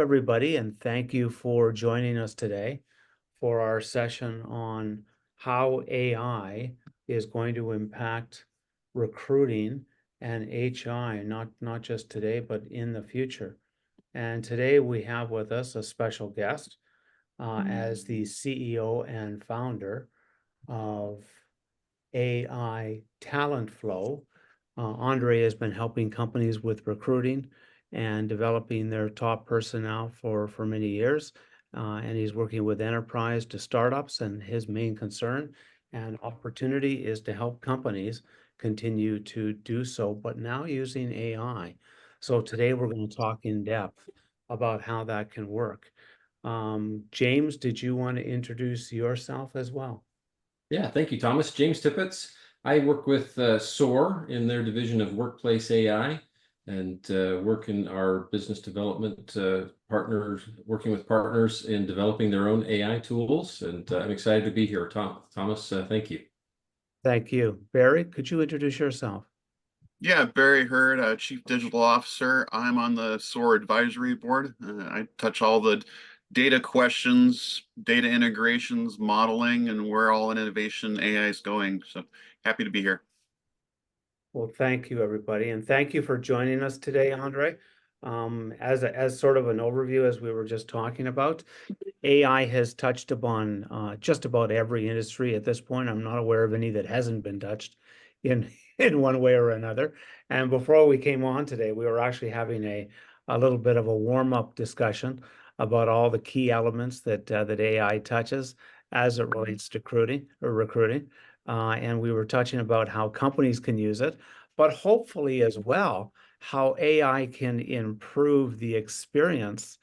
everybody, and thank you for joining us today for our session on how AI is going to impact recruiting and HI, not just today, but in the future. And today we have with us a special guest as the CEO and founder of AI Talent Flow. Andre has been helping companies with recruiting and developing their top personnel for many years. And he's working with enterprise to startups, and his main concern and opportunity is to help companies continue to do so, but now using AI. So today we're going to talk in depth about how that can work. James, did you want to introduce yourself as well? Yeah, thank you, Thomas. James Tippett. I work with SOAR in their division of workplace AI and work in our business development partners, working with partners in developing their own AI tools. And I'm excited to be here, Thomas. Thank you. Thank you. Barry, could you introduce yourself? Yeah, Barry Hurd, Chief Digital Officer. I'm on the SOAR Advisory Board. I touch all the data questions, data integrations, modeling, and where all in innovation AI is going. So happy to be here. Well, thank you, everybody, and thank you for joining us today, Andre. As sort of an overview, as we were just talking about, AI has touched upon just about every industry at this point. I'm not aware of any that hasn't been touched in in one way or another. And before we came on today, we were actually having a little bit of a warm-up discussion about all the key elements that AI touches as it relates to recruiting. And we were touching about how companies can use it, but hopefully as well, how AI can improve the experience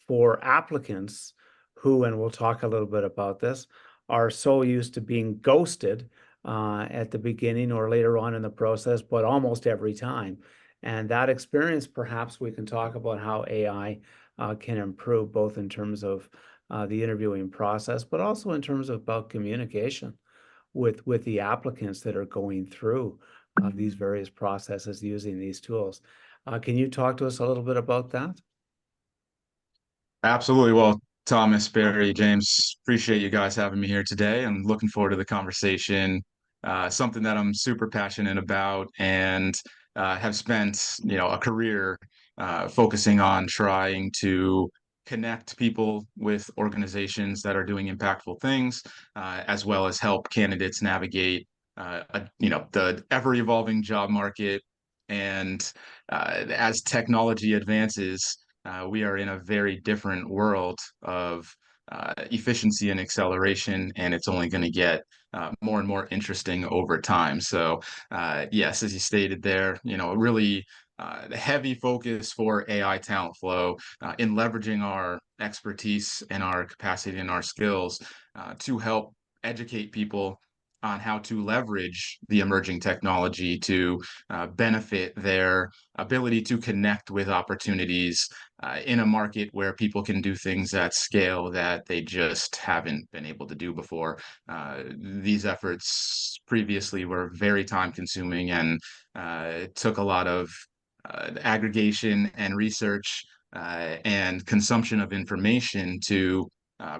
for applicants who, and we'll talk a little bit about this, are so used to being ghosted at the beginning or later on in the process, but almost every time. And that experience, perhaps we can talk about how AI can improve both in terms of the interviewing process, but also in terms of about communication with the applicants that are going through these various processes using these tools. Can you talk to us a little bit about that? Absolutely. Well, Thomas, Barry, James, appreciate you guys having me here today. I'm looking forward to the conversation. Something that I'm super passionate about and have spent, a career focusing on trying to connect people with organizations that are doing impactful things, as well as help candidates navigate, the ever-evolving job market. And as technology advances, we are in a very different world of efficiency and acceleration, and it's only going to get more and more interesting over time. So, yes, as you stated there, really heavy focus for AI talent flow in leveraging our expertise and our capacity and our skills to help educate people on how to leverage the emerging technology to benefit their ability to connect with opportunities in a market where people can do things at scale that they just haven't been able to do before. These efforts previously were very time consuming and took a lot of aggregation and research and consumption of information to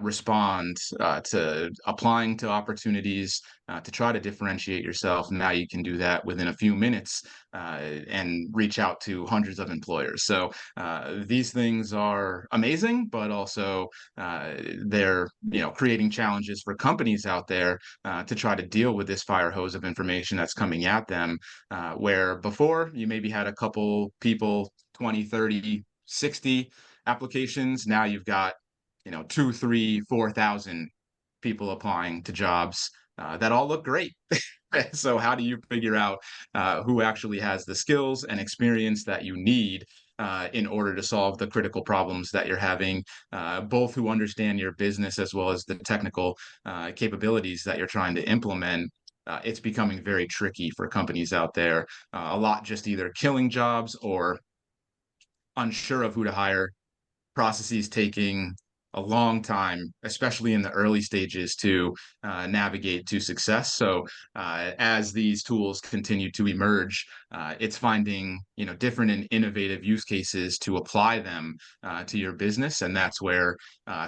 respond to applying to opportunities to try to differentiate yourself. Now you can do that within a few minutes and reach out to hundreds of employers. So these things are amazing, but also they're creating challenges for companies out there to try to deal with this fire hose of information that's coming at them, where before you maybe had a couple people, 20, 30, 60 applications. Now you've got 2, 3, 4,000 people applying to jobs that all look great. So how do you figure out who actually has the skills and experience that you need in order to solve the critical problems that you're having, both who understand your business as well as the technical capabilities that you're trying to implement? It's becoming very tricky for companies out there, a lot just either killing jobs or unsure of who to hire, processes taking a long time, especially in the early stages, to navigate to success. So as these tools continue to emerge, it's finding different and innovative use cases to apply them to your business, and that's where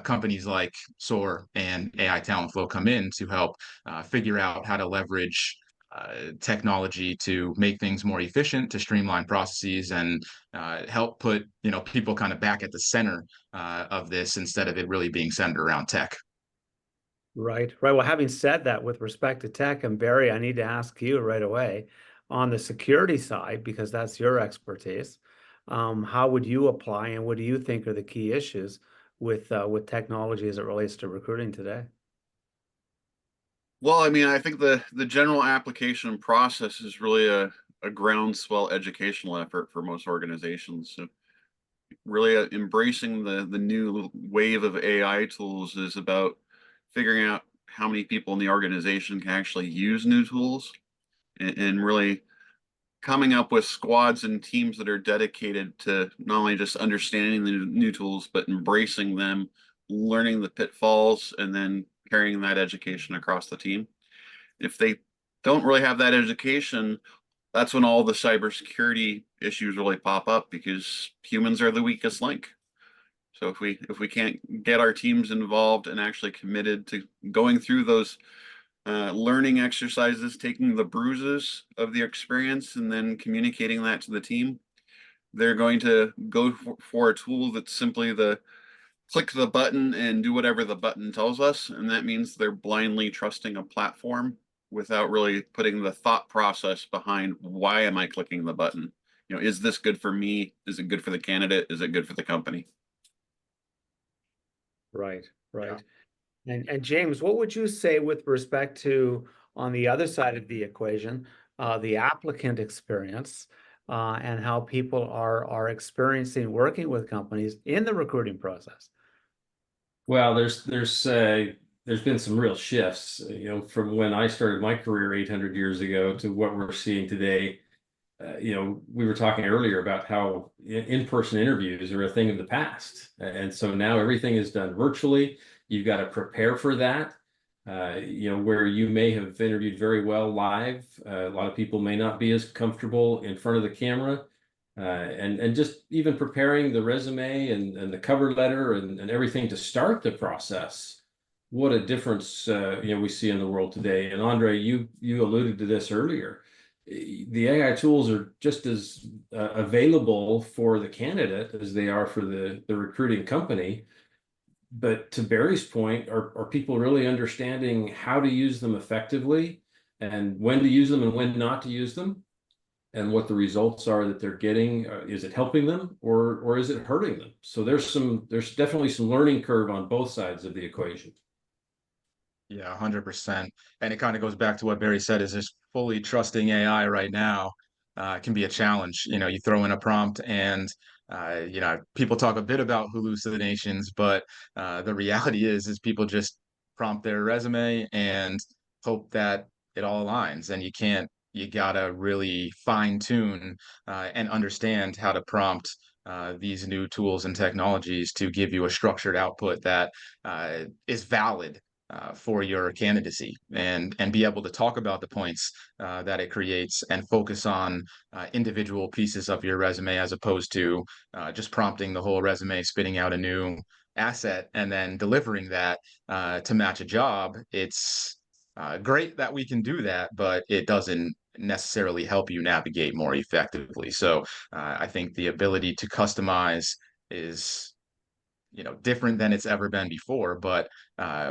companies like SOAR and AI Talent Flow come in to help figure out how to leverage technology to make things more efficient, to streamline processes, and help put people kind of back at the center of this instead of it really being centered around tech. Right, right. Well, having said that, with respect to tech, and Barry, I need to ask you right away on the security side, because that's your expertise. How would you apply, and what do you think are the key issues with technology as it relates to recruiting today? Well, I mean, I think the general application process is really a groundswell educational effort for most organizations. So really embracing the new wave of AI tools is about figuring out how many people in the organization can actually use new tools, and really coming up with squads and teams that are dedicated to not only just understanding the new tools, but embracing them, learning the pitfalls, and then carrying that education across the team. If they don't really have that education, that's when all the cybersecurity issues really pop up, because humans are the weakest link. So if we can't get our teams involved and actually committed to going through those learning exercises, taking the bruises of the experience and then communicating that to the team, they're going to go for a tool that's simply the click the button and do whatever the button tells us. And that means they're blindly trusting a platform without really putting the thought process behind, why am I clicking the button? Is this good for me? Is it good for the candidate? Is it good for the company? Right, right. And James, what would you say with respect to, on the other side of the equation, the applicant experience, and how people are experiencing working with companies in the recruiting process? Well, there's been some real shifts, from when I started my career 800 years ago to what we're seeing today. We were talking earlier about how in-person interviews are a thing of the past. And so now everything is done virtually. You've got to prepare for that. Where you may have interviewed very well live, a lot of people may not be as comfortable in front of the camera. And just even preparing the resume and the cover letter and everything to start the process. What a difference we see in the world today. And Andre, you alluded to this earlier. The AI tools are just as available for the candidate as they are for the recruiting company. But to Barry's point, are people really understanding how to use them effectively and when to use them and when not to use them? And what the results are that they're getting? Is it helping them or is it hurting them? So there's definitely some learning curve on both sides of the equation. Yeah, 100%. And it kind of goes back to what Barry said, is just fully trusting AI right now can be a challenge. You throw in a prompt and people talk a bit about hallucinations, but the reality is people just prompt their resume and hope that it all aligns. And you gotta really fine tune and understand how to prompt these new tools and technologies to give you a structured output that is valid for your candidacy, and be able to talk about the points that it creates and focus on individual pieces of your resume, as opposed to just prompting the whole resume, spitting out a new asset and then delivering that to match a job. It's great that we can do that, but it doesn't necessarily help you navigate more effectively. So I think the ability to customize is different than it's ever been before, but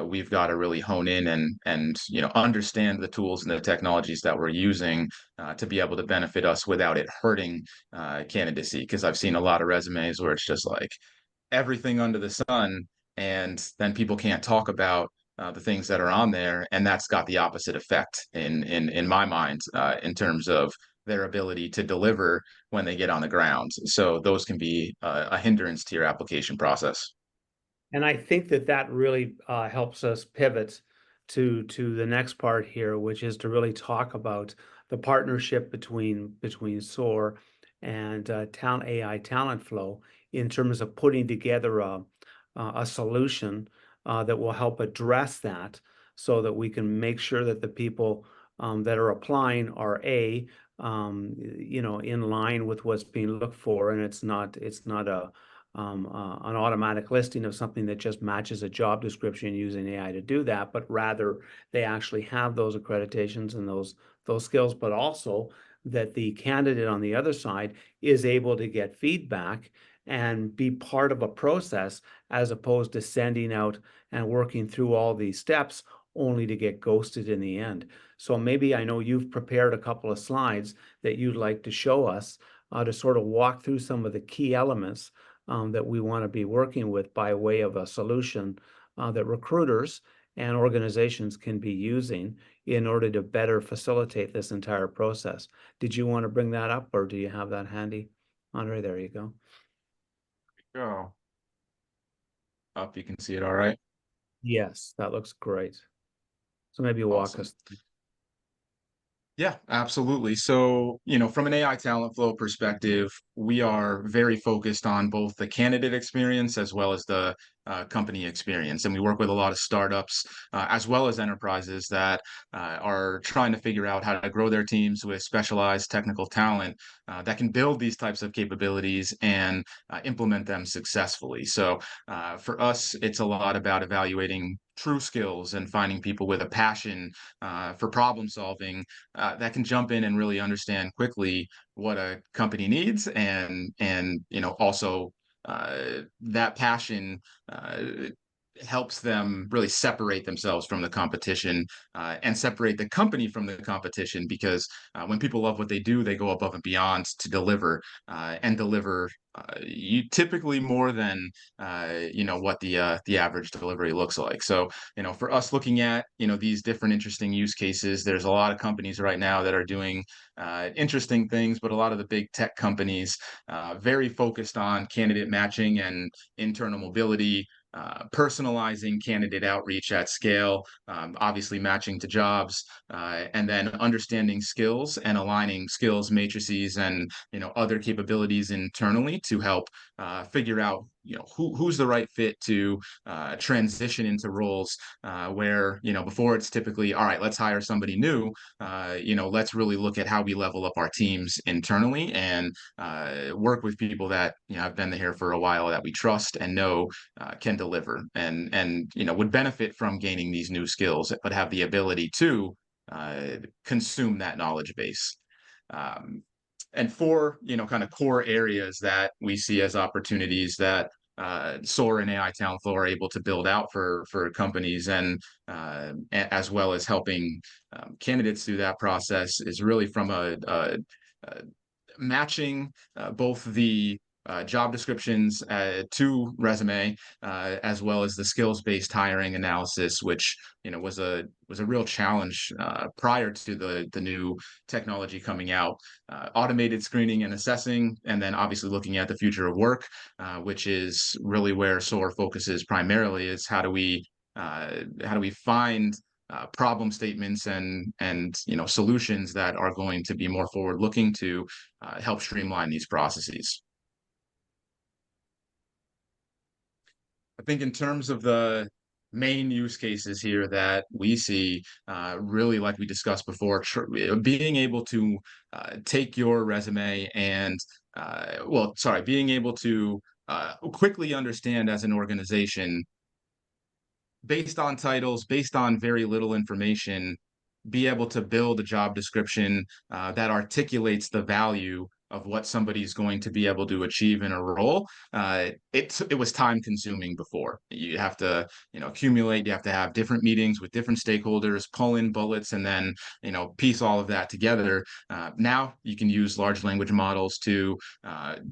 we've got to really hone in and understand the tools and the technologies that we're using to be able to benefit us without it hurting candidacy. Because I've seen a lot of resumes where it's just like everything under the sun, and then people can't talk about the things that are on there, and that's got the opposite effect in my mind in terms of their ability to deliver when they get on the ground. So those can be a hindrance to your application process. And I think that really helps us pivot to the next part here, which is to really talk about the partnership between SOAR and AI Talent Flow in terms of putting together a solution that will help address that, so that we can make sure that the people that are applying are in line with what's being looked for, and it's not an automatic listing of something that just matches a job description using AI to do that, but rather they actually have those accreditations and those skills, but also that the candidate on the other side is able to get feedback and be part of a process, as opposed to sending out and working through all these steps only to get ghosted in the end. So maybe, I know you've prepared a couple of slides that you'd like to show us to sort of walk through some of the key elements that we want to be working with by way of a solution that recruiters and organizations can be using in order to better facilitate this entire process. Did you want to bring that up, or do you have that handy? Andre, there you go. Go up, you can see it all right. Yes, that looks great. So maybe walk Awesome. us through. Yeah, absolutely. So, from an AI talent flow perspective, we are very focused on both the candidate experience as well as the company experience. And we work with a lot of startups as well as enterprises that are trying to figure out how to grow their teams with specialized technical talent that can build these types of capabilities and implement them successfully. So, for us, it's a lot about evaluating true skills and finding people with a passion for problem solving that can jump in and really understand quickly what a company needs, and also that passion uh, helps them really separate themselves from the competition and separate the company from the competition, because when people love what they do, they go above and beyond to deliver and deliver you typically more than what the average delivery looks like. So, for us, looking at these different interesting use cases, there's a lot of companies right now that are doing interesting things, but a lot of the big tech companies very focused on candidate matching and internal mobility, personalizing candidate outreach at scale, obviously matching to jobs, and then understanding skills and aligning skills matrices and other capabilities internally to help figure out who's the right fit to transition into roles where before it's typically, all right, let's hire somebody new. Let's really look at how we level up our teams internally and work with people that have been here for a while, that we trust and know can deliver, and would benefit from gaining these new skills, but have the ability to consume that knowledge base. And for kind of core areas that we see as opportunities that SOAR and AI Talent Flow are able to build out for companies, and as well as helping candidates through that process, is really from a matching both the job descriptions to resume, as well as the skills-based hiring analysis, which was a real challenge prior to the new technology coming out. Automated screening and assessing, and then obviously looking at the future of work, which is really where SOAR focuses primarily. Is how do we find problem statements and solutions that are going to be more forward looking to help streamline these processes. I think in terms of the main use cases here that we see, really, like we discussed before, being able to take your resume and being able to quickly understand as an organization, based on titles, based on very little information, be able to build a job description that articulates the value of what somebody's going to be able to achieve in a role. It was time consuming before. You have to accumulate. You have to have different meetings with different stakeholders, pull in bullets, and then piece all of that together. Now you can use large language models to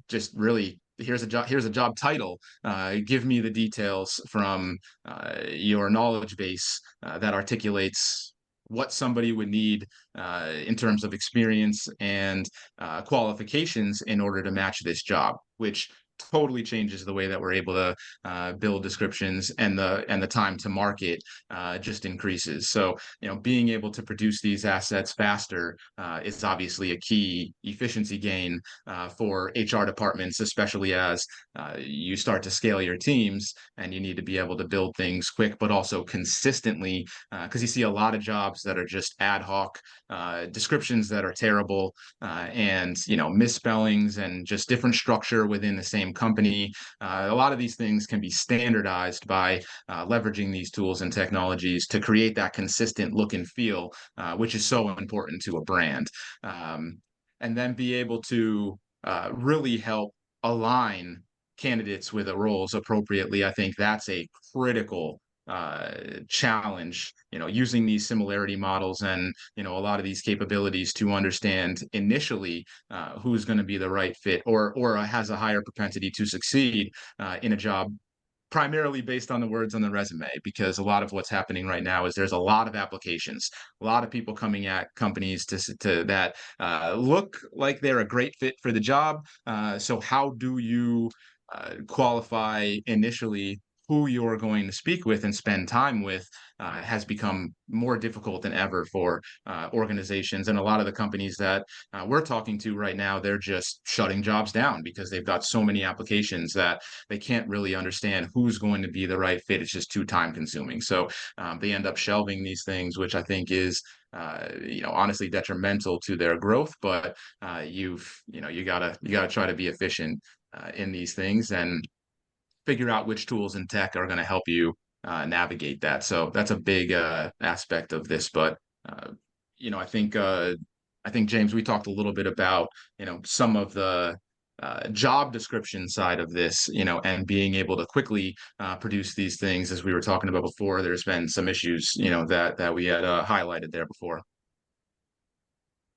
just really, here's a job title. Give me the details from your knowledge base that articulates what somebody would need in terms of experience and qualifications in order to match this job, which totally changes the way that we're able to build descriptions, and the time to market just increases. So, being able to produce these assets faster is obviously a key efficiency gain for HR departments, especially as you start to scale your teams and you need to be able to build things quick, but also consistently, because you see a lot of jobs that are just ad hoc, descriptions that are terrible, and misspellings and just different structure within the same company. A lot of these things can be standardized by leveraging these tools and technologies to create that consistent look and feel, which is so important to a brand. And then be able to really help align candidates with the roles appropriately. I think that's a critical challenge, using these similarity models and, a lot of these capabilities to understand initially who's going to be the right fit, or has a higher propensity to succeed in a job, primarily based on the words on the resume. Because a lot of what's happening right now is there's a lot of applications, a lot of people coming at companies to that look like they're a great fit for the job. So how do you qualify initially who you're going to speak with and spend time with, has become more difficult than ever for organizations. And a lot of the companies that we're talking to right now, they're just shutting jobs down because they've got so many applications that they can't really understand who's going to be the right fit. It's just too time consuming. So they end up shelving these things, which I think is honestly detrimental to their growth. But you gotta try to be efficient in these things and figure out which tools and tech are going to help you navigate that. So that's a big aspect of this. But I think James, we talked a little bit about some of the job description side of this, and being able to quickly produce these things. As we were talking about before, there's been some issues, that we had highlighted there before.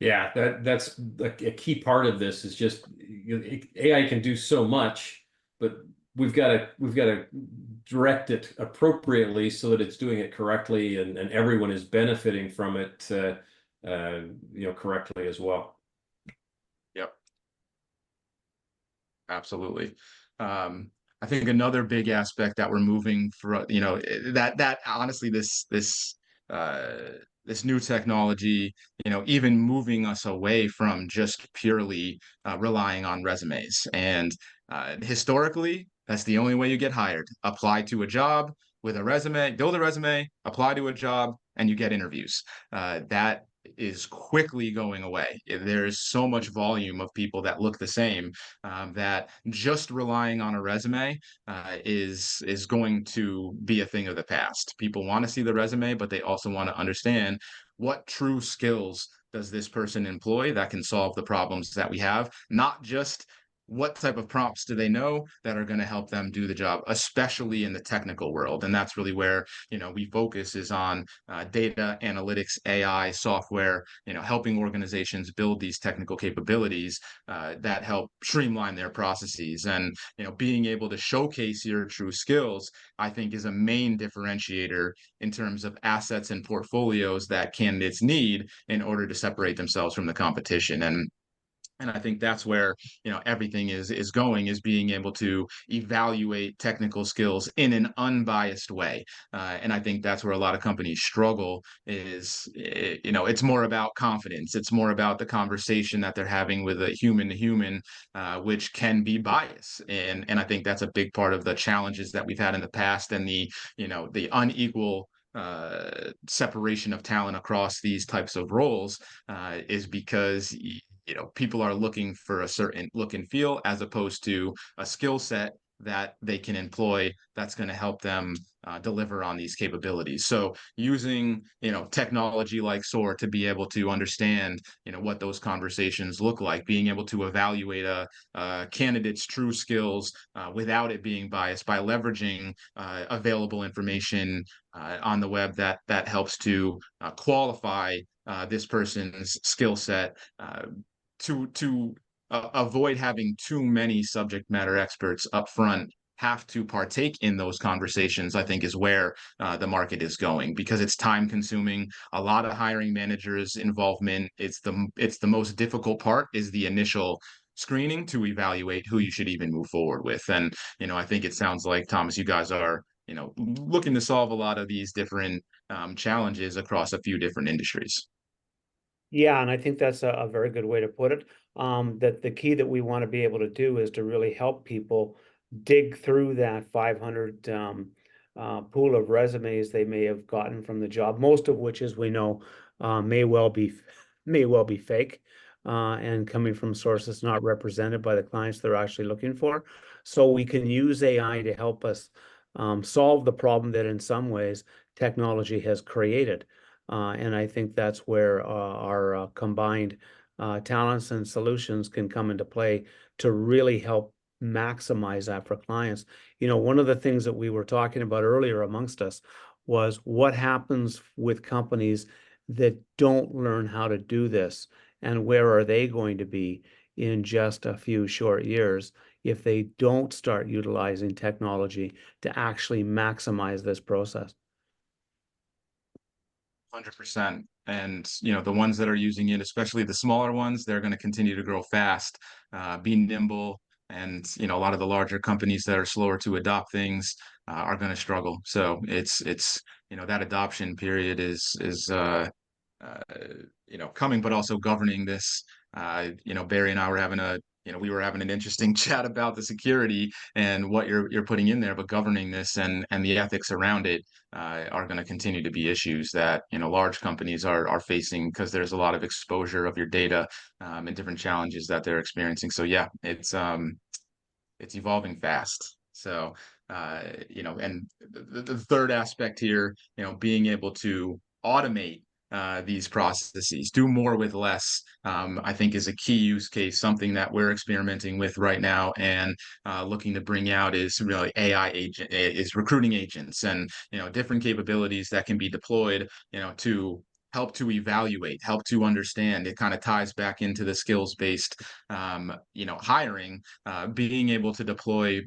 Yeah, that's a key part of this is just AI can do so much, but we've got to direct it appropriately so that it's doing it correctly, and everyone is benefiting from it correctly as well. Yep, absolutely. I think another big aspect that we're moving for, that honestly, this new technology, even moving us away from just purely relying on resumes. And historically, that's the only way you get hired. Apply to a job with a resume, build a resume, apply to a job, and you get interviews. That is quickly going away. There's so much volume of people that look the same, that just relying on a resume is going to be a thing of the past. People want to see the resume, but they also want to understand what true skills does this person employ that can solve the problems that we have, not just what type of prompts do they know that are going to help them do the job, especially in the technical world. And that's really where we focus, is on data analytics, AI, software, helping organizations build these technical capabilities that help streamline their processes. And being able to showcase your true skills, I think, is a main differentiator in terms of assets and portfolios that candidates need in order to separate themselves from the competition. And I think that's where everything is going, is being able to evaluate technical skills in an unbiased way. And I think that's where a lot of companies struggle, is it's more about confidence. It's more about the conversation that they're having with a human to human, which can be biased. And I think that's a big part of the challenges that we've had in the past, and the unequal separation of talent across these types of roles, is because people are looking for a certain look and feel, as opposed to a skill set that they can employ that's going to help them deliver on these capabilities. So using technology like SOAR to be able to understand what those conversations look like, being able to evaluate a candidate's true skills without it being biased, by leveraging available information on the web that helps to qualify this person's skill set, to avoid having too many subject matter experts up front have to partake in those conversations, I think, is where the market is going, because it's time consuming. A lot of hiring managers' involvement, it's the most difficult part, is the initial screening to evaluate who you should even move forward with. And, I think it sounds like, Thomas, you guys are, looking to solve a lot of these different challenges across a few different industries. Yeah, and I think that's a very good way to put it. That the key that we want to be able to do is to really help people dig through that 500 pool of resumes they may have gotten from the job, most of which, as we know, may well be fake and coming from sources not represented by the clients they're actually looking for. So we can use AI to help us solve the problem that in some ways technology has created. And I think that's where our combined talents and solutions can come into play to really help maximize that for clients. One of the things that we were talking about earlier amongst us was what happens with companies that don't learn how to do this, and where are they going to be in just a few short years if they don't start utilizing technology to actually maximize this process. 100%. And, the ones that are using it, especially the smaller ones, they're going to continue to grow fast, be nimble. And, a lot of the larger companies that are slower to adopt things are going to struggle. So that adoption period uh, coming, but also governing this. Barry and I were we were having an interesting chat about the security and what you're putting in there, but governing this and the ethics around it are going to continue to be issues that large companies are facing because there's a lot of exposure of your data and different challenges that they're experiencing. So yeah, it's evolving fast. So and the third aspect here, being able to automate these processes, do more with less, I think is a key use case. Something that we're experimenting with right now and looking to bring out is really AI agent, is recruiting agents, and different capabilities that can be deployed, to help to evaluate, help to understand. It kind of ties back into the skills based, hiring, being able to deploy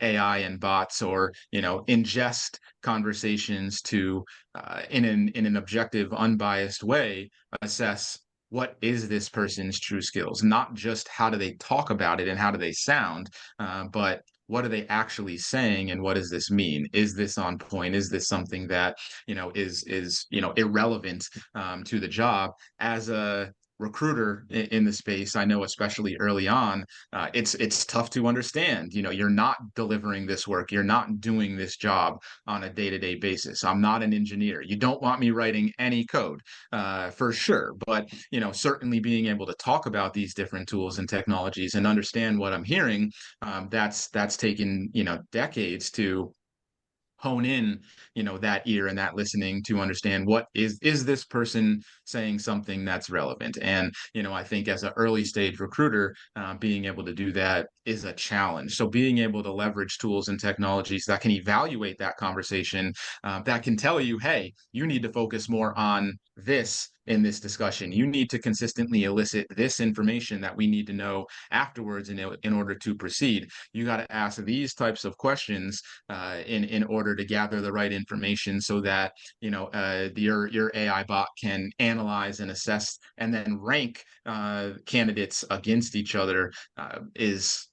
AI and bots, or ingest conversations to in an objective, unbiased way, assess what is this person's true skills, not just how do they talk about it and how do they sound, but what are they actually saying and what does this mean? Is this on point? Is this something that is irrelevant to the job? As a recruiter in the space, I know especially early on, it's tough to understand. You're not delivering this work, you're not doing this job on a day-to-day basis. I'm not an engineer. You don't want me writing any code, for sure. But certainly being able to talk about these different tools and technologies and understand what I'm hearing, that's taken decades to hone in that ear and that listening to understand what is this person saying something that's relevant. And I think as an early stage recruiter, being able to do that is a challenge. So being able to leverage tools and technologies that can evaluate that conversation, that can tell you, hey, you need to focus more on this in this discussion, you need to consistently elicit this information that we need to know afterwards in order to proceed. You got to ask these types of questions in order to gather the right information, so that your AI bot can analyze and assess and then rank candidates against each other. Is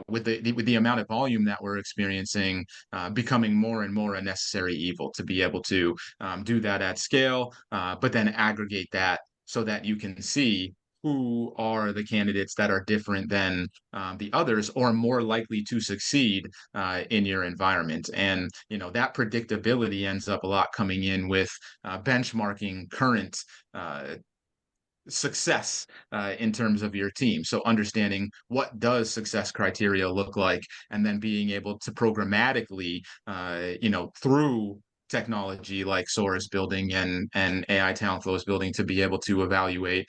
with the amount of volume that we're experiencing, becoming more and more a necessary evil to be able to do that at scale, but then aggregate that so that you can see who are the candidates that are different than the others, or more likely to succeed in your environment. And that predictability ends up a lot coming in with benchmarking current success in terms of your team. So understanding what does success criteria look like, and then being able to programmatically, through technology like SOAR is building and AI talent flow is building, to be able to evaluate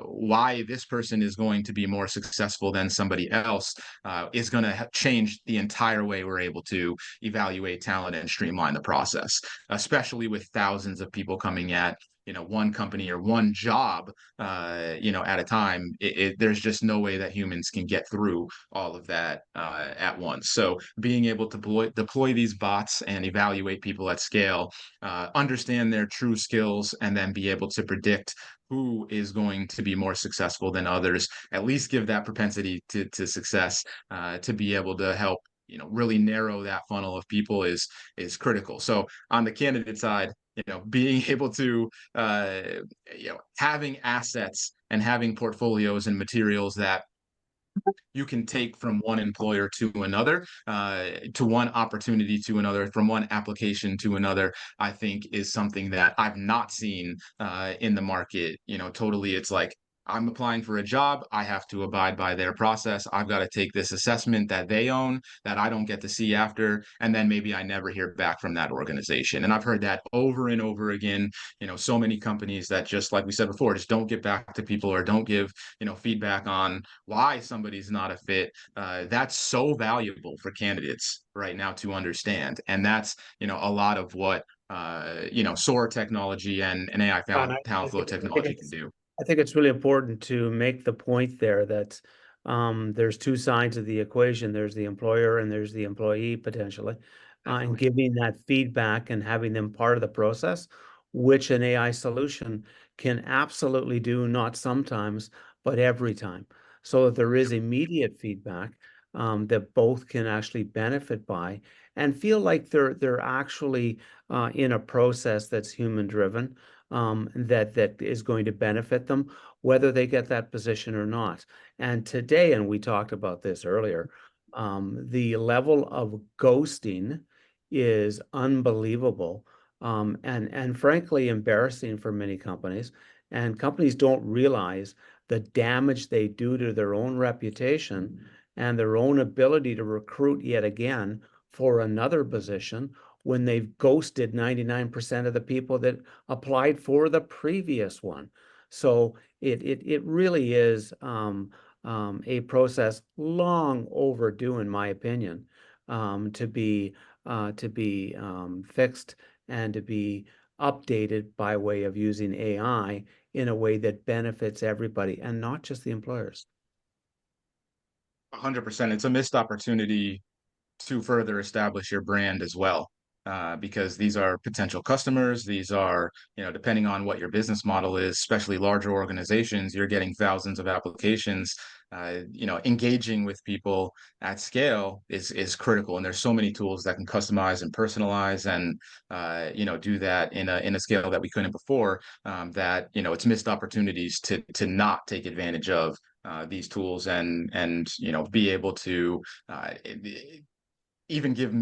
why this person is going to be more successful than somebody else, is going to change the entire way we're able to evaluate talent and streamline the process, especially with thousands of people coming at one company or one job, at a time. There's just no way that humans can get through all of that at once. So being able to deploy these bots and evaluate people at scale, understand their true skills, and then be able to predict who is going to be more successful than others, at least give that propensity to success, to be able to help really narrow that funnel of people is critical. So on the candidate side, being able to having assets and having portfolios and materials that you can take from one employer to another, to one opportunity to another, from one application to another, I think is something that I've not seen in the market. Totally, it's like, I'm applying for a job. I have to abide by their process. I've got to take this assessment that they own that I don't get to see after. And then maybe I never hear back from that organization. And I've heard that over and over again. So many companies that, just like we said before, just don't get back to people or don't give, feedback on why somebody's not a fit. That's so valuable for candidates right now to understand. And that's, a lot of what, SOAR technology and AI And talent flow technology can do. I think it's really important to make the point there that there's two sides of the equation. There's the employer and there's the employee potentially, and giving that feedback and having them part of the process, which an AI solution can absolutely do, not sometimes, but every time. So that there is immediate feedback that both can actually benefit by and feel like they're actually in a process that's human driven, that is going to benefit them, whether they get that position or not. And today, and we talked about this earlier, the level of ghosting is unbelievable, and frankly embarrassing for many companies. And companies don't realize the damage they do to their own reputation and their own ability to recruit yet again for another position when they've ghosted 99% of the people that applied for the previous one. So it really is a process long overdue, in my opinion, to be fixed and to be updated by way of using AI in a way that benefits everybody and not just the employers. 100%. It's a missed opportunity to further establish your brand as well. Because these are potential customers. These are, depending on what your business model is, especially larger organizations, you're getting thousands of applications. Engaging with people at scale is critical. And there's so many tools that can customize and personalize and, do that in a scale that we couldn't before, that, it's missed opportunities to not take advantage of these tools and be able to even give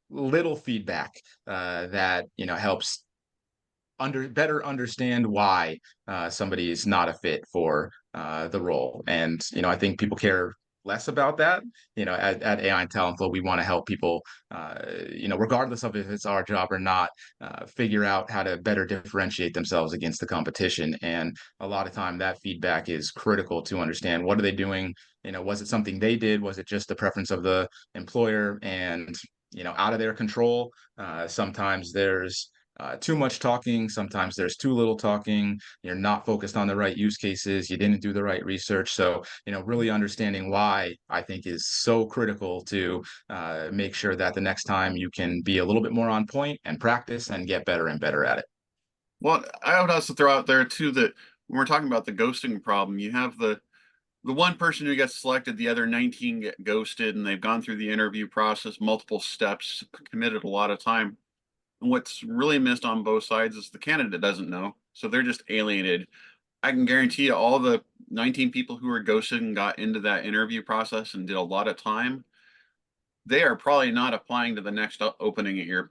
little feedback that helps better understand why somebody is not a fit for the role. And I think people care less about that. At AI and Talent Flow, we want to help people, regardless of if it's our job or not, figure out how to better differentiate themselves against the competition. And a lot of time, that feedback is critical to understand, what are they doing? Was it something they did? Was it just the preference of the employer and out of their control? Sometimes there's too much talking. Sometimes there's too little talking. You're not focused on the right use cases. You didn't do the right research. So, really understanding why, I think, is so critical to make sure that the next time you can be a little bit more on point and practice and get better and better at it. Well, I would also throw out there too that when we're talking about the ghosting problem, you have the one person who gets selected, the other 19 get ghosted, and they've gone through the interview process, multiple steps, committed a lot of time. And what's really missed on both sides is the candidate doesn't know. So they're just alienated. I can guarantee you all the 19 people who were ghosted and got into that interview process and did a lot of time, they are probably not applying to the next opening at your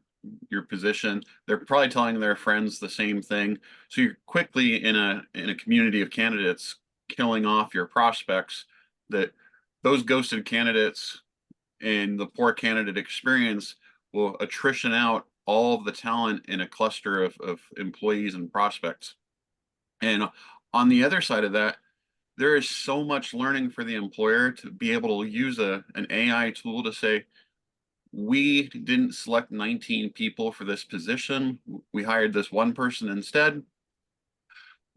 position. They're probably telling their friends the same thing. So you're quickly in a community of candidates killing off your prospects. That those ghosted candidates and the poor candidate experience will attrition out all of the talent in a cluster of employees and prospects. And on the other side of that, there is so much learning for the employer to be able to use an AI tool to say, we didn't select 19 people for this position. We hired this one person instead.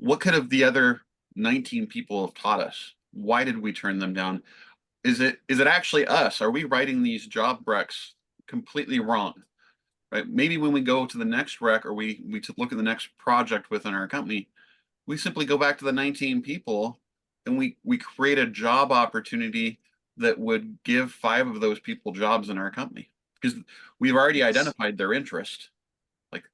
what could have the other 19 people have taught us? Why did we turn them down? Is it actually us? Are we writing these job recs completely wrong? Right? Maybe when we go to the next rec, or we look at the next project within our company, we simply go back to the 19 people and we create a job opportunity that would give 5 of those people jobs in our company, because we've already identified their interest. Like,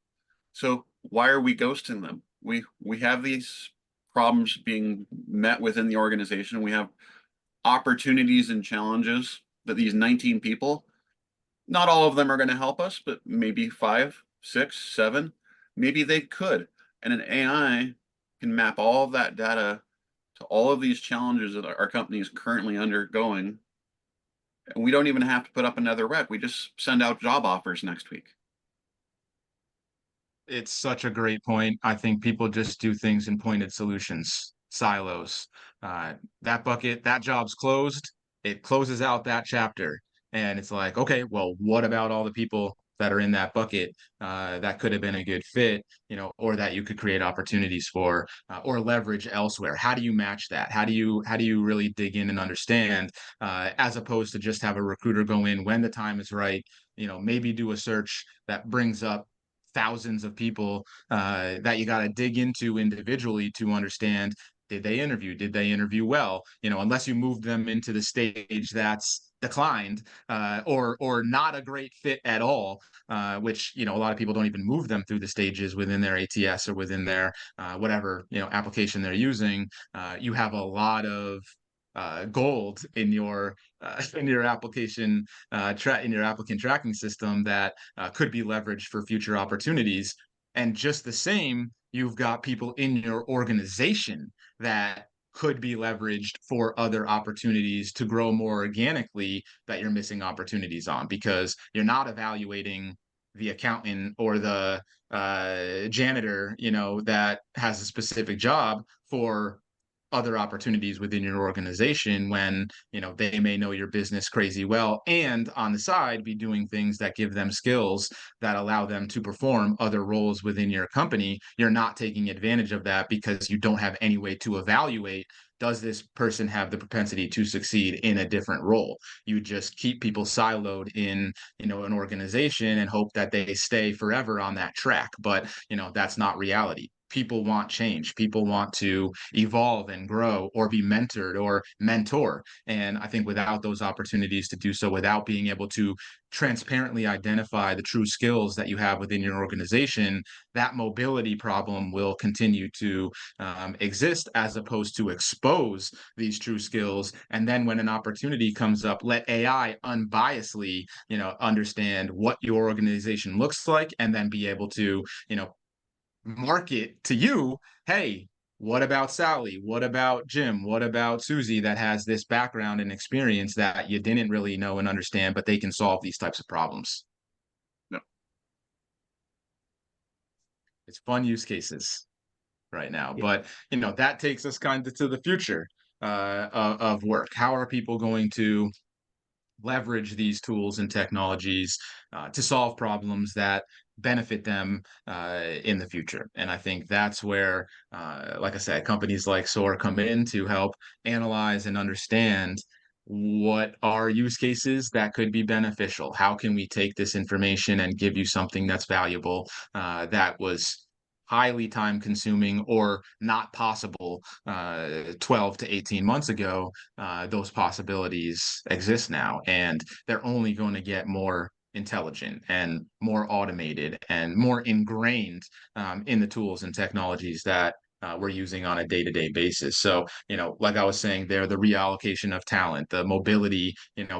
so why are we ghosting them? We have these problems being met within the organization. We have opportunities and challenges that these 19 people, not all of them are going to help us, but maybe 5, 6, 7, maybe they could. And an AI can map all of that data to all of these challenges that our company is currently undergoing. And we don't even have to put up another rec. We just send out job offers next week. It's such a great point. I think people just do things in pointed solutions, silos. That bucket, that job's closed. It closes out that chapter. And it's like, okay, well, what about all the people that are in that bucket that could have been a good fit, or that you could create opportunities for, or leverage elsewhere? How do you match that? How do you really dig in and understand, as opposed to just have a recruiter go in when the time is right, maybe do a search that brings up thousands of people that you got to dig into individually to understand, did they interview well, unless you move them into the stage that's declined, or not a great fit at all, which a lot of people don't even move them through the stages within their ATS or within their whatever application they're using. You have a lot of gold in your application in your applicant tracking system that could be leveraged for future opportunities. And just the same, you've got people in your organization that could be leveraged for other opportunities to grow more organically that you're missing opportunities on, because you're not evaluating the accountant or the janitor, that has a specific job for other opportunities within your organization, when they may know your business crazy well, and on the side be doing things that give them skills that allow them to perform other roles within your company. You're not taking advantage of that because you don't have any way to evaluate, does this person have the propensity to succeed in a different role? You just keep people siloed in an organization and hope that they stay forever on that track, but that's not reality. People want change. People want to evolve and grow, or be mentored or mentor. And I think without those opportunities to do so, without being able to transparently identify the true skills that you have within your organization, that mobility problem will continue to exist, as opposed to expose these true skills. And then when an opportunity comes up, let AI unbiasedly, understand what your organization looks like, and then be able to, market to you, hey, what about Sally? What about Jim? What about Susie, that has this background and experience that you didn't really know and understand, but they can solve these types of problems? No. It's fun use cases right now, Yeah. but that takes us kind of to the future of work. How are people going to leverage these tools and technologies to solve problems that benefit them in the future? And I think that's where, like I said, companies like SOAR come in to help analyze and understand what are use cases that could be beneficial. How can we take this information and give you something that's valuable, that was highly time consuming or not possible 12 to 18 months ago? Those possibilities exist now, and they're only going to get more intelligent and more automated and more ingrained in the tools and technologies that we're using on a day-to-day basis. So, like I was saying there, the reallocation of talent, the mobility,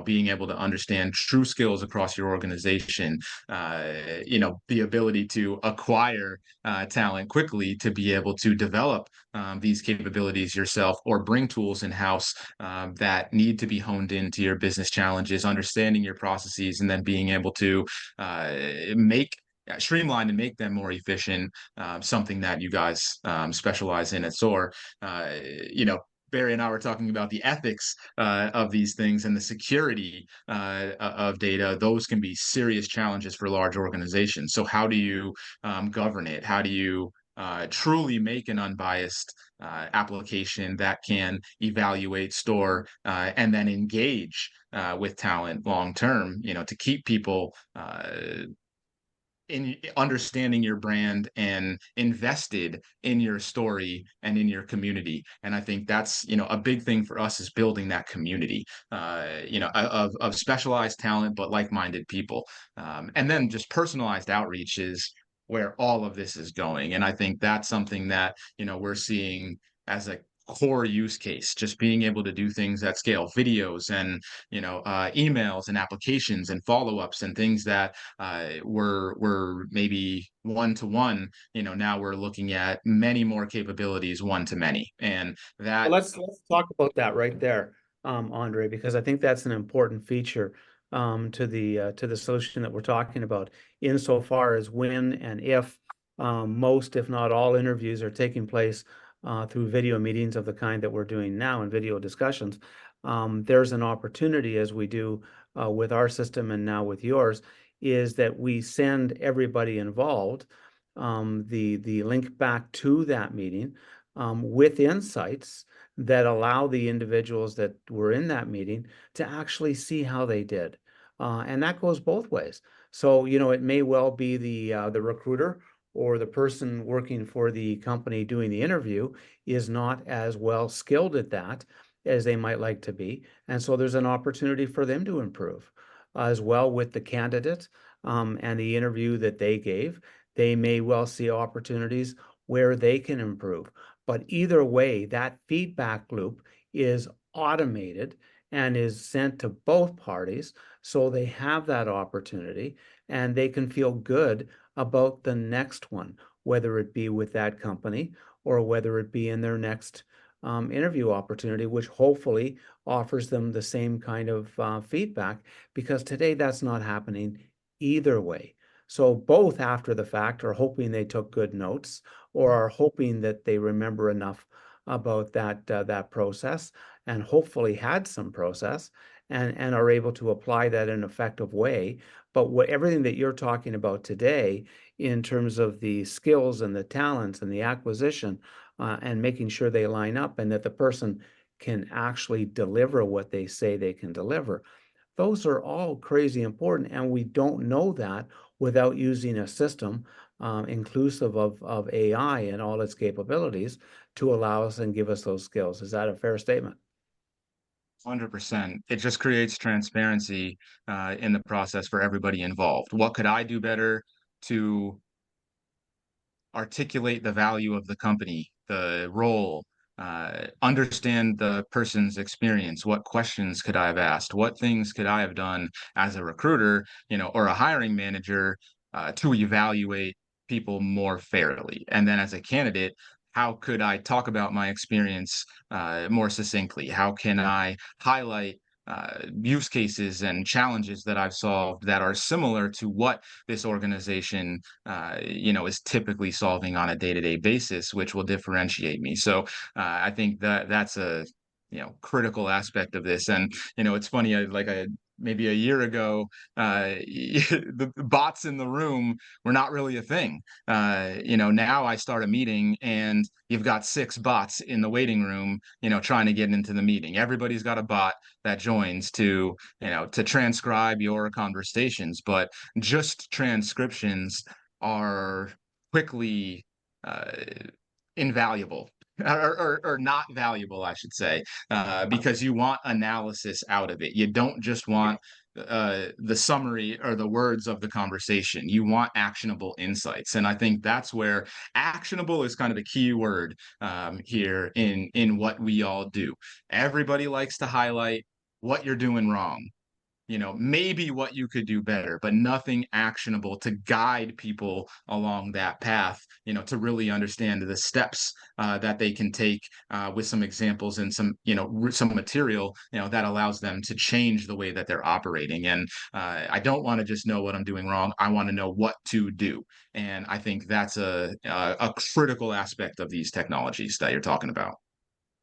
being able to understand true skills across your organization, the ability to acquire talent quickly to be able to develop these capabilities yourself, or bring tools in-house that need to be honed into your business challenges, understanding your processes, and then being able to make streamline and make them more efficient, something that you guys specialize in at SOAR. Barry and I were talking about the ethics of these things and the security of data. Those can be serious challenges for large organizations. So how do you govern it? How do you truly make an unbiased application that can evaluate, store, and then engage with talent long term, to keep people in understanding your brand and invested in your story and in your community. And I think that's, a big thing for us is building that community, of specialized talent, but like-minded people. And then just personalized outreach is where all of this is going. And I think that's something that, we're seeing as a core use case, just being able to do things at scale, videos and, emails and applications and follow-ups and things that were maybe one-to-one. Now we're looking at many more capabilities one-to-many, and Well, that let's talk about that right there, Andre, because I think that's an important feature to the solution that we're talking about, insofar as when and if most, if not all, interviews are taking place through video meetings of the kind that we're doing now and video discussions. There's an opportunity, as we do with our system and now with yours, is that we send everybody involved the link back to that meeting with insights that allow the individuals that were in that meeting to actually see how they did. And that goes both ways. So, it may well be the recruiter or the person working for the company doing the interview is not as well skilled at that as they might like to be. And so there's an opportunity for them to improve as well with the candidate and the interview that they gave. They may well see opportunities where they can improve. But either way, that feedback loop is automated and is sent to both parties so they have that opportunity and they can feel good about the next one, whether it be with that company or whether it be in their next interview opportunity, which hopefully offers them the same kind of feedback, because today that's not happening either way. So both after the fact are hoping they took good notes or are hoping that they remember enough about that process and hopefully had some process and are able to apply that in an effective way. But everything that you're talking about today in terms of the skills and the talents and the acquisition and making sure they line up and that the person can actually deliver what they say they can deliver, those are all crazy important, and we don't know that without using a system inclusive of AI and all its capabilities to allow us and give us those skills. Is that a fair statement? 100%. It just creates transparency in the process for everybody involved. What could I do better to articulate the value of the company, the role, understand the person's experience? What questions could I have asked? What things could I have done as a recruiter, or a hiring manager, to evaluate people more fairly? And then as a candidate, how could I talk about my experience more succinctly? How can I highlight use cases and challenges that I've solved that are similar to what this organization is typically solving on a day-to-day basis, which will differentiate me. So I think that that's a critical aspect of this. And it's funny, maybe a year ago, the bots in the room were not really a thing. Now I start a meeting and you've got 6 bots in the waiting room, trying to get into the meeting. Everybody's got a bot that joins to transcribe your conversations, but just transcriptions are quickly uh, invaluable. Or not valuable, I should say, because you want analysis out of it. You don't just want the summary or the words of the conversation. You want actionable insights, and I think that's where actionable is kind of a key word here in what we all do. Everybody likes to highlight what you're doing wrong, maybe what you could do better, but nothing actionable to guide people along that path, to really understand the steps that they can take with some examples and some material, that allows them to change the way that they're operating. And I don't want to just know what I'm doing wrong. I want to know what to do. And I think that's a critical aspect of these technologies that you're talking about.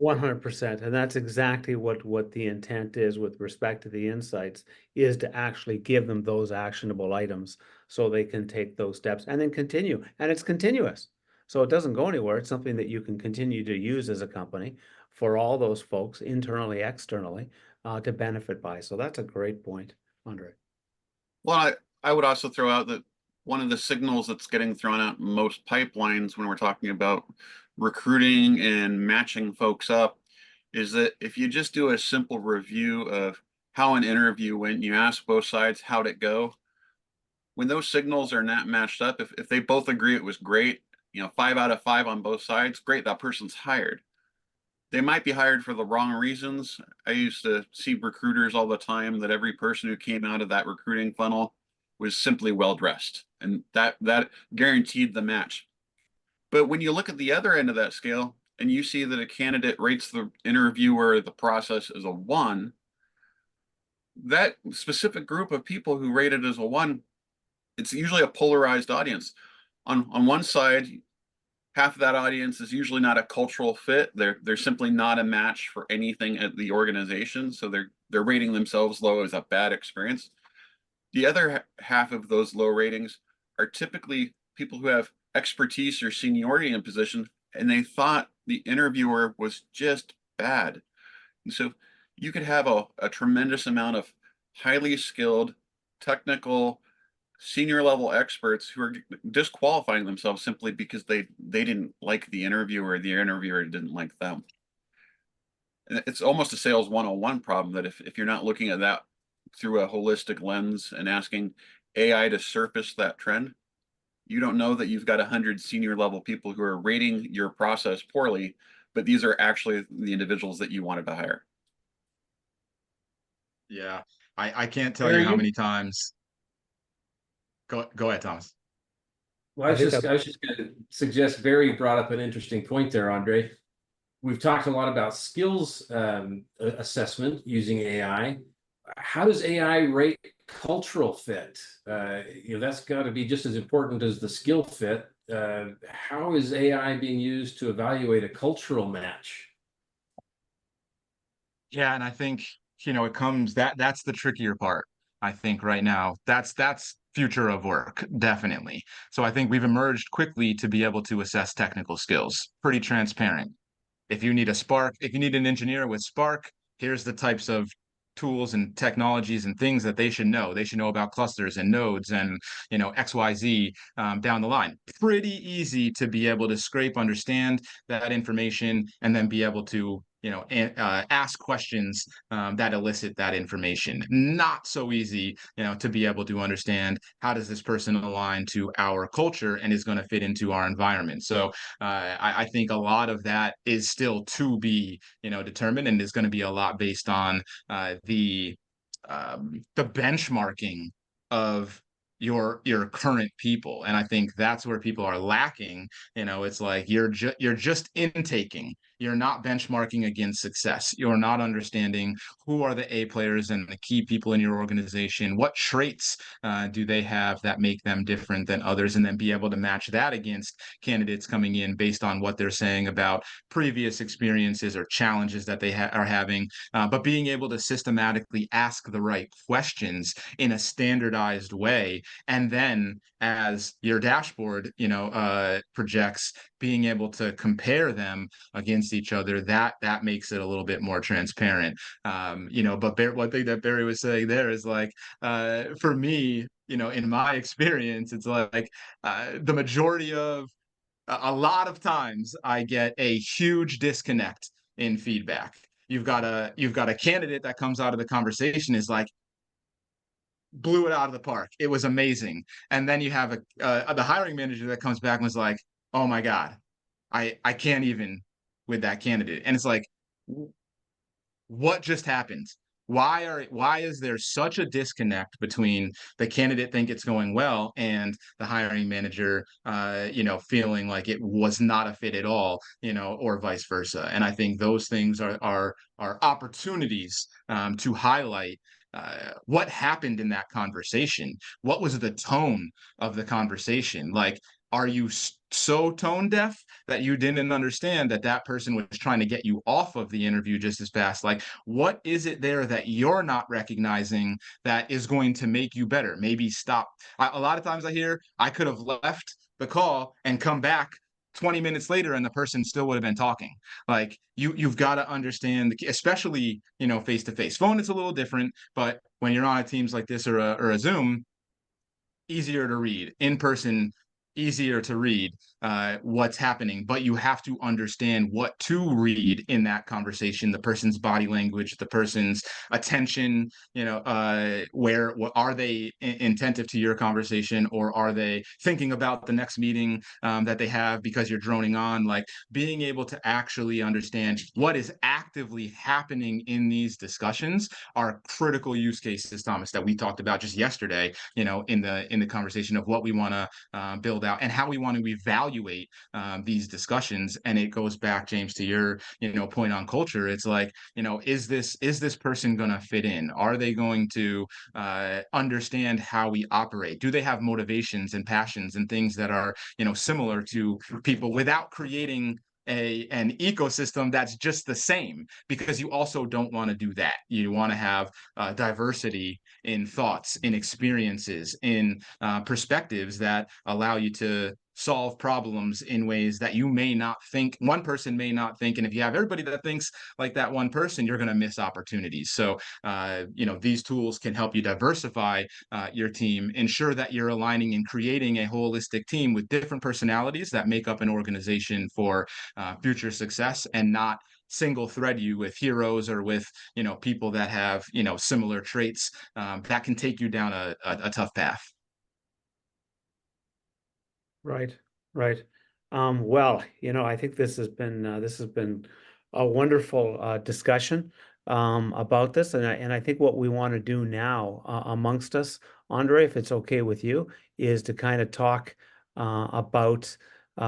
100%. And that's exactly what the intent is with respect to the insights, is to actually give them those actionable items so they can take those steps and then continue. And it's continuous. So it doesn't go anywhere. It's something that you can continue to use as a company for all those folks, internally, externally, to benefit by. So that's a great point, Andre. Well, I would also throw out that one of the signals that's getting thrown out in most pipelines when we're talking about recruiting and matching folks up is that if you just do a simple review of how an interview went, you ask both sides how'd it go. When those signals are not matched up, if they both agree it was great, 5 out of 5 on both sides, great, that person's hired. They might be hired for the wrong reasons. I used to see recruiters all the time that every person who came out of that recruiting funnel was simply well dressed, and that guaranteed the match. But when you look at the other end of that scale and you see that a candidate rates the interviewer the process as a 1, that specific group of people who rate it as a 1, it's usually a polarized audience. On one side, half of that audience is usually not a cultural fit. They're simply not a match for anything at the organization, so they're rating themselves low as a bad experience. The other half of those low ratings are typically people who have expertise or seniority in position, and they thought the interviewer was just bad. And so you could have a tremendous amount of highly skilled, technical, senior level experts who are disqualifying themselves simply because they didn't like the interviewer, the interviewer didn't like them. And it's almost a sales 101 problem that if you're not looking at that through a holistic lens and asking AI to surface that trend, you don't know that you've got 100 senior level people who are rating your process poorly, but these are actually the individuals that you wanted to hire. Yeah, I can't tell you Barry, how many times. Go ahead, Thomas. Well, I was just going to suggest Barry brought up an interesting point there, Andre. We've talked a lot about skills assessment using AI. How does AI rate cultural fit? That's got to be just as important as the skill fit. How is AI being used to evaluate a cultural match? Yeah, and I think, it comes that's the trickier part. I think right now that's future of work, definitely. So I think we've emerged quickly to be able to assess technical skills, pretty transparent. If you need an engineer with Spark, here's the types of tools and technologies and things that they should know. They should know about clusters and nodes and XYZ down the line. Pretty easy to be able to scrape, understand that information, and then be able to ask questions that elicit that information. Not so easy, to be able to understand how does this person align to our culture and is going to fit into our environment. So I think a lot of that is still to be, determined, and is going to be a lot based on the benchmarking of your current people. And I think that's where people are lacking. It's like you're just intaking. You're not benchmarking against success. You're not understanding who are the A players and the key people in your organization. What traits do they have that make them different than others? And then be able to match that against candidates coming in based on what they're saying about previous experiences or challenges that they are having. But being able to systematically ask the right questions in a standardized way, and then as your dashboard projects, being able to compare them against each other, that makes it a little bit more transparent. But one thing that Barry was saying there is like, for me, in my experience, it's like the majority of a lot of times I get a huge disconnect in feedback. You've got a candidate that comes out of the conversation is like, blew it out of the park. It was amazing. And then you have the hiring manager that comes back and was like, oh my God, I can't even with that candidate. And it's like, what just happened? Why is there such a disconnect between the candidate think it's going well and the hiring manager feeling like it was not a fit at all, or vice versa? And I think those things are opportunities to highlight what happened in that conversation. What was the tone of the conversation? Like, are you so tone deaf that you didn't understand that person was trying to get you off of the interview just as fast? Like, what is it there that you're not recognizing that is going to make you better? Maybe stop. A lot of times I hear I could have left the call and come back 20 minutes later and the person still would have been talking. Like you've got to understand, especially, you know, face to face. Phone is a little different, but when you're on a Teams like this or a Zoom, easier to read. In person, easier to read what's happening, but you have to understand what to read in that conversation, the person's body language, the person's attention, you know, what are they attentive to your conversation, or are they thinking about the next meeting that they have because you're droning on. Like being able to actually understand what is actively happening in these discussions are critical use cases, Thomas, that we talked about just yesterday, you know, in the conversation of what we want to build out and how we want to evaluate these discussions. And it goes back, James, to your, you know, point on culture. It's like, you know, is this person going to fit in? Are they going to understand how we operate? Do they have motivations and passions and things that are, you know, similar to people, without creating an ecosystem that's just the same? Because you also don't want to do that. You want to have diversity in thoughts, in experiences, in perspectives that allow you to solve problems in ways that you may not think, one person may not think. And if you have everybody that thinks like that one person, you're going to miss opportunities. So, you know, these tools can help you diversify your team, ensure that you're aligning and creating a holistic team with different personalities that make up an organization for future success, and not single thread you with heroes or with, you know, people that have, you know, similar traits that can take you down a tough path. Right, right. Well, you know, I think this has been a wonderful discussion about this, and I think what we want to do now amongst us, Andre, if it's okay with you, is to kind of talk about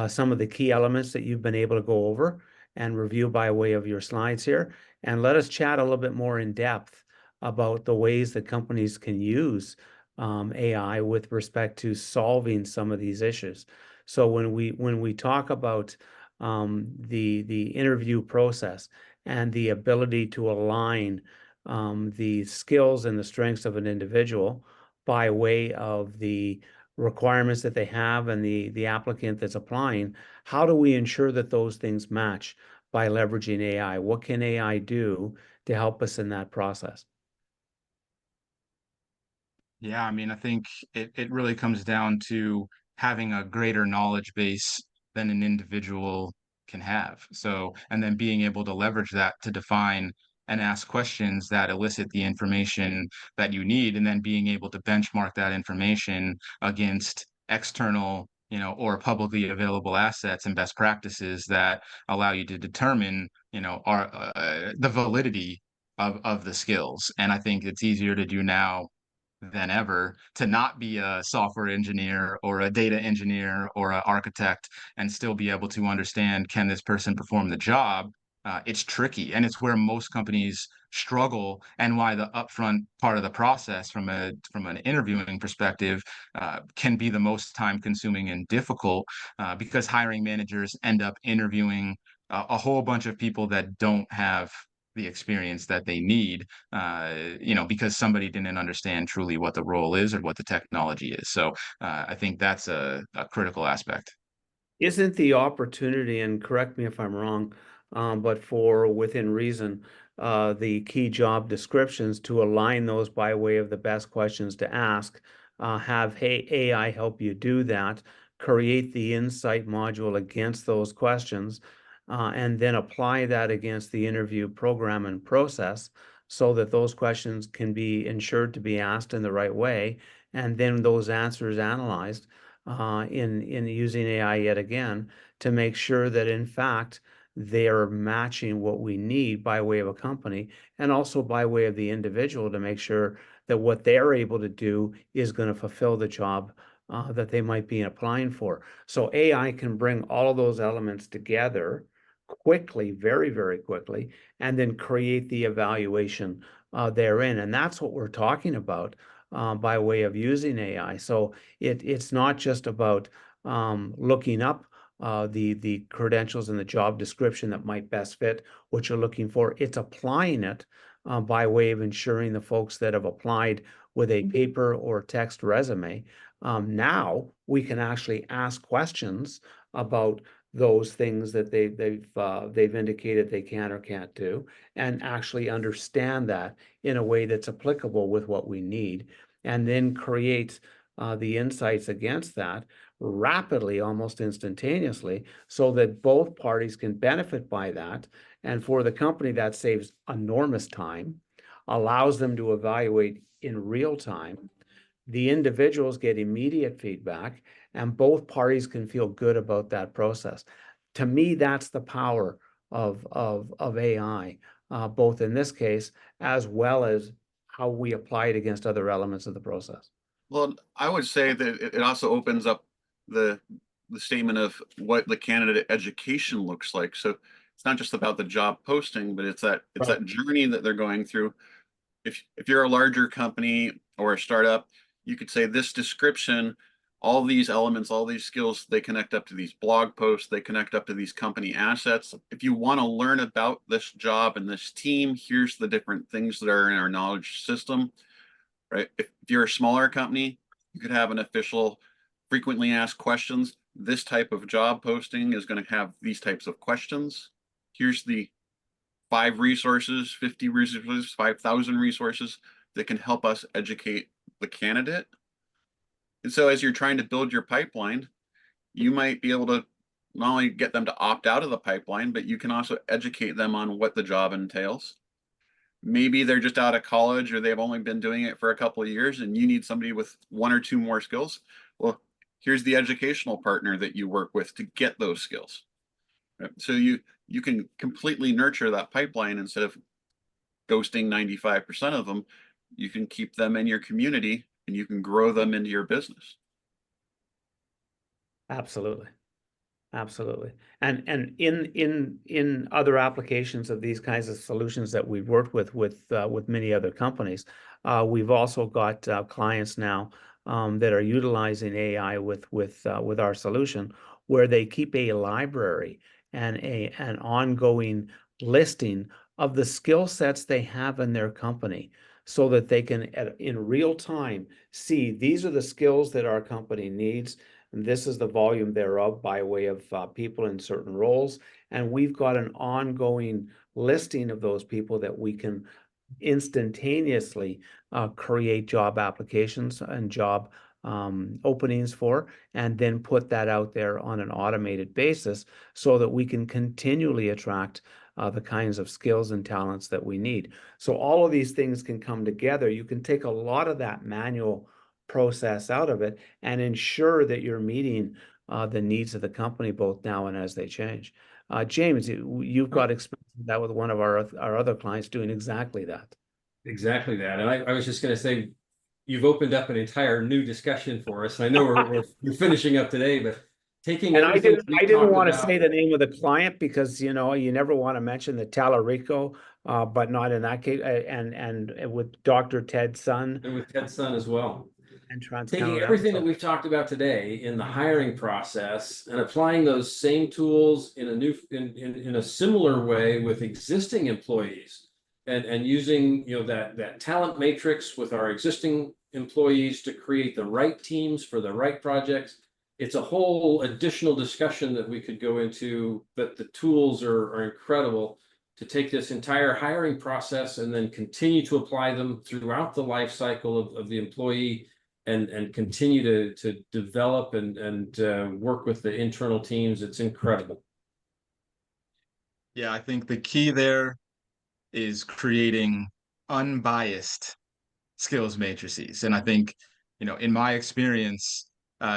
some of the key elements that you've been able to go over and review by way of your slides here, and let us chat a little bit more in depth about the ways that companies can use AI with respect to solving some of these issues. So when we talk about the interview process and the ability to align the skills and the strengths of an individual by way of the requirements that they have and the applicant that's applying, how do we ensure that those things match by leveraging AI? What can AI do to help us in that process? Yeah, I mean, I think it really comes down to having a greater knowledge base than an individual can have. So, and then being able to leverage that to define and ask questions that elicit the information that you need, and then being able to benchmark that information against external, you know, or publicly available assets and best practices that allow you to determine, you know, the validity of the skills. And I think it's easier to do now than ever to not be a software engineer or a data engineer or an architect and still be able to understand, can this person perform the job? It's tricky, and it's where most companies struggle, and why the upfront part of the process from an interviewing perspective can be the most time consuming and difficult, because hiring managers end up interviewing a whole bunch of people that don't have the experience that they need, you know, because somebody didn't understand truly what the role is or what the technology is. So I think that's a critical aspect. Isn't the opportunity, and correct me if I'm wrong, but for within reason, the key job descriptions to align those by way of the best questions to ask, have hey, AI help you do that, create the insight module against those questions, and then apply that against the interview program and process so that those questions can be ensured to be asked in the right way, and then those answers analyzed in using AI yet again to make sure that in fact they are matching what we need by way of a company and also by way of the individual to make sure that what they're able to do is going to fulfill the job that they might be applying for. So AI can bring all of those elements together quickly, very, very quickly, and then create the evaluation therein. And that's what we're talking about by way of using AI. So it's not just about looking up the credentials and the job description that might best fit what you're looking for. It's applying it by way of ensuring the folks that have applied with a paper or text resume. Now we can actually ask questions about those things that they've indicated they can or can't do, and actually understand that in a way that's applicable with what we need, and then create the insights against that rapidly, almost instantaneously, so that both parties can benefit by that. And for the company, that saves enormous time, allows them to evaluate in real time. The individuals get immediate feedback, and both parties can feel good about that process. To me, that's the power of AI, both in this case as well as how we apply it against other elements of the process. Well, I would say that it also opens up the statement of what the candidate education looks like. So it's not just about the job posting, but it's that journey that they're going through. If you're a larger company or a startup, you could say this description, all these elements, all these skills, they connect up to these blog posts, they connect up to these company assets. If you want to learn about this job and this team, here's the different things that are in our knowledge system, right? If you're a smaller company, you could have an official frequently asked questions. This type of job posting is going to have these types of questions. Here's the 5 resources, 50 resources, 5,000 resources that can help us educate the candidate. And so as you're trying to build your pipeline, you might be able to not only get them to opt out of the pipeline, but you can also educate them on what the job entails. Maybe they're just out of college or they've only been doing it for a couple of years and you need somebody with 1 or 2 more skills. Well, here's the educational partner that you work with to get those skills. Right? So you can completely nurture that pipeline instead of ghosting 95% of them. You can keep them in your community and you can grow them into your business. Absolutely. Absolutely. And in other applications of these kinds of solutions that we've worked with many other companies, we've also got clients now that are utilizing AI with our solution, where they keep a library and an ongoing listing of the skill sets they have in their company, so that they can in real time see these are the skills that our company needs. This is the volume thereof by way of people in certain roles. And we've got an ongoing listing of those people that we can instantaneously create job applications and job openings for, and then put that out there on an automated basis so that we can continually attract the kinds of skills and talents that we need. So all of these things can come together. You can take a lot of that manual process out of it and ensure that you're meeting the needs of the company both now and as they change. James, you've got experience with that with one of our other clients doing exactly that. Exactly that. And I was just going to say, you've opened up an entire new discussion for us. I know we're finishing up today, but taking And everything I we've didn't talked want to about say the name of the client because you never want to mention the Talarico, but not in that case. And with Dr. Ted's son and with Ted's son as well. and Taking TransCanada. everything that we've talked about today in the hiring process and applying those same tools in a similar way with existing employees, and using that talent matrix with our existing employees to create the right teams for the right projects. It's a whole additional discussion that we could go into, but the tools are incredible to take this entire hiring process and then continue to apply them throughout the life cycle of the employee, and continue to develop and work with the internal teams. It's incredible. Yeah, I think the key there is creating unbiased skills matrices. And I think, in my experience,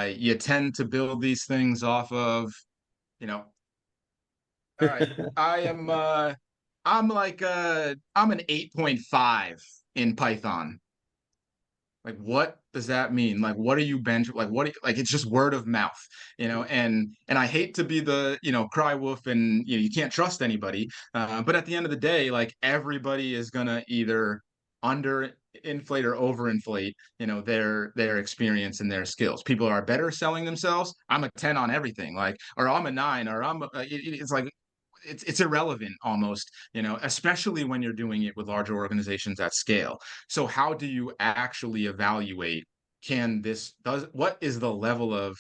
you tend to build these things off of, all right, I'm an 8.5 in Python. Like, what does that mean? Like, what are you it's just word of mouth, and I hate to be the, cry wolf, and you can't trust anybody. But at the end of the day, like, everybody is gonna either under inflate or overinflate, their experience and their skills. People are better selling themselves. I'm a 10 on everything, like, or I'm a 9, or it's like, it's irrelevant almost, especially when you're doing it with larger organizations at scale. So how do you actually evaluate, what is the level of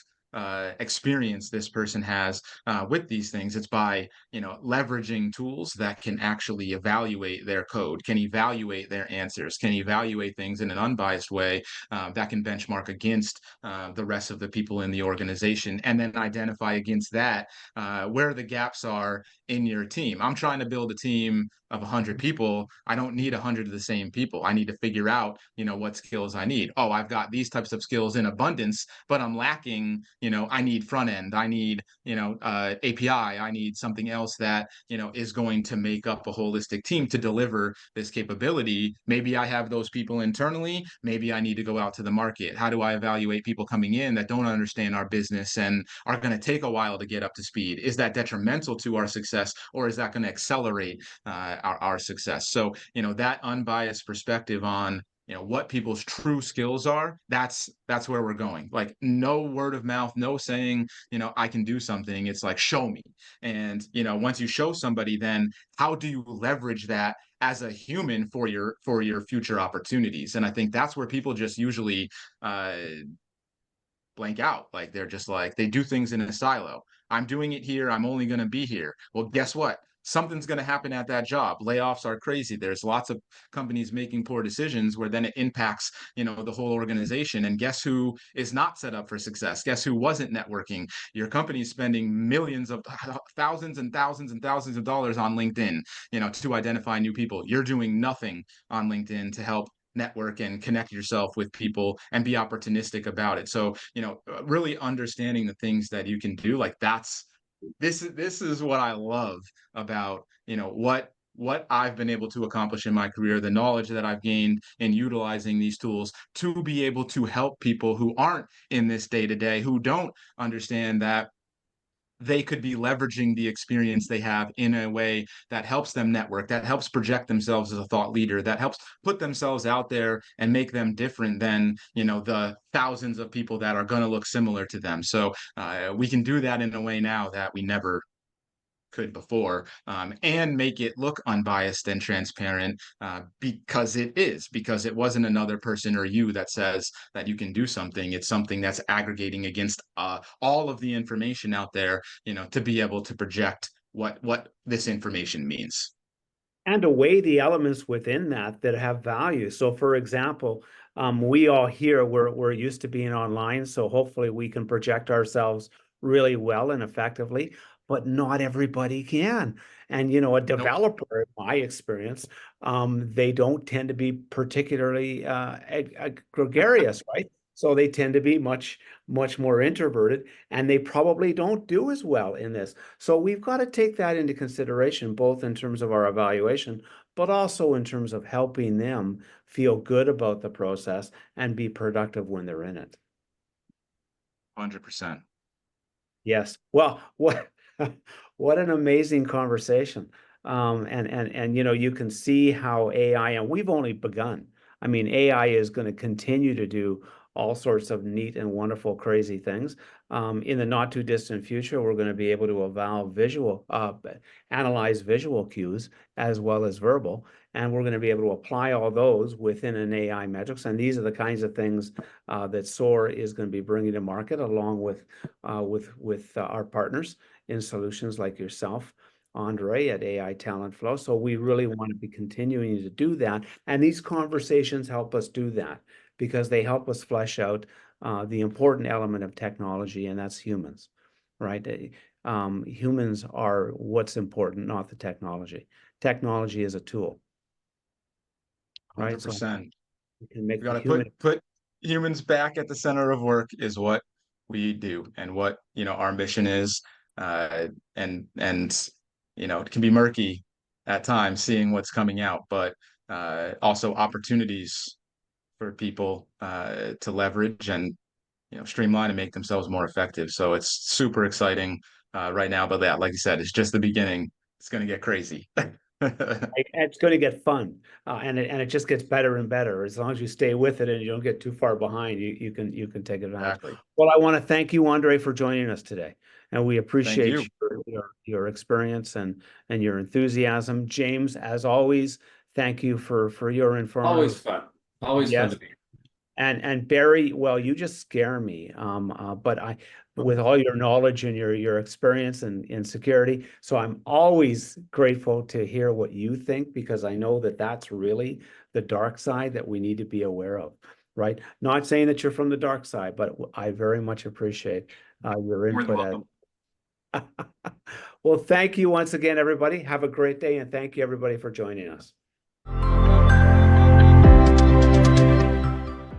experience this person has with these things. It's by, leveraging tools that can actually evaluate their code, can evaluate their answers, can evaluate things in an unbiased way that can benchmark against the rest of the people in the organization, and then identify against that where the gaps are in your team. I'm trying to build a team of 100 people. I don't need 100 of the same people. I need to figure out, what skills I need. Oh, I've got these types of skills in abundance, but I'm lacking, I need front end, I need, API, I need something else that, is going to make up a holistic team to deliver this capability. Maybe I have those people internally. Maybe I need to go out to the market. How do I evaluate people coming in that don't understand our business and are going to take a while to get up to speed? Is that detrimental to our success, or is that going to accelerate our success? So, that unbiased perspective on, what people's true skills are, that's where we're going. Like, no word of mouth, no saying, I can do something. It's like, show me. And, once you show somebody, then how do you leverage that as a human for your future opportunities? And I think that's where people just usually blank out. Like, they're just like, they do things in a silo. I'm doing it here, I'm only going to be here. Well, guess what? Something's going to happen at that job. Layoffs are crazy. There's lots of companies making poor decisions where then it impacts, the whole organization. And guess who is not set up for success? Guess who wasn't networking? Your company's spending millions of thousands and thousands and thousands of dollars on LinkedIn, to identify new people. You're doing nothing on LinkedIn to help network and connect yourself with people and be opportunistic about it. So, really understanding the things that you can do, like, this is what I love about, what I've been able to accomplish in my career, the knowledge that I've gained in utilizing these tools to be able to help people who aren't in this day to day, who don't understand that they could be leveraging the experience they have in a way that helps them network, that helps project themselves as a thought leader, that helps put themselves out there and make them different than, the thousands of people that are going to look similar to them. So we can do that in a way now that we never could before, and make it look unbiased and transparent, because it wasn't another person or you that says that you can do something. It's something that's aggregating against all of the information out there, to be able to project what this information means. And to weigh the elements within that that have value. So, for example, we all here, we're used to being online, so hopefully we can project ourselves really well and effectively, but not everybody can. And, a Nope. developer, in my experience, they don't tend to be particularly gregarious, right? So they tend to be much more introverted, and they probably don't do as well in this. So we've got to take that into consideration, both in terms of our evaluation, but also in terms of helping them feel good about the process and be productive when they're in it. 100%. Yes. Well, what what an amazing conversation. And you can see how AI, and we've only begun. I mean, AI is going to continue to do all sorts of neat and wonderful, crazy things. In the not too distant future, we're going to be able to analyze visual cues as well as verbal, and we're going to be able to apply all those within an AI metrics. And these are the kinds of things that SOAR is going to be bringing to market, along with our partners in solutions like yourself, Andre, at AI Talent Flow. So we really want to be continuing to do that. And these conversations help us do that because they help us flesh out the important element of technology, and that's humans, right? Humans are what's important, not the technology. Technology is a tool, right? 100%. We can make We got the to human. put humans back at the center of work is what we do, and what, our mission is. And it can be murky at times seeing what's coming out, but also opportunities for people to leverage and, streamline and make themselves more effective. So it's super exciting right now. But that, like you said, it's just the beginning. It's going to get crazy. It's going to get fun, and it just gets better and better as long as you stay with it and you don't get too far behind. You can take advantage. Exactly. Well, I want to thank you, Andre, for joining us today, and we Thank appreciate you. your experience and your enthusiasm. James, as always, thank you for your Always informative. fun. Always fun Yes, to be. And Barry, well, you just scare me. But with all your knowledge and your experience in security, so I'm always grateful to hear what you think, because I know that that's really the dark side that we need to be aware of, right? Not saying that you're from the dark side, but I very much appreciate your More than input. welcome. Well, thank you once again, everybody. Have a great day, and thank you, everybody, for joining us.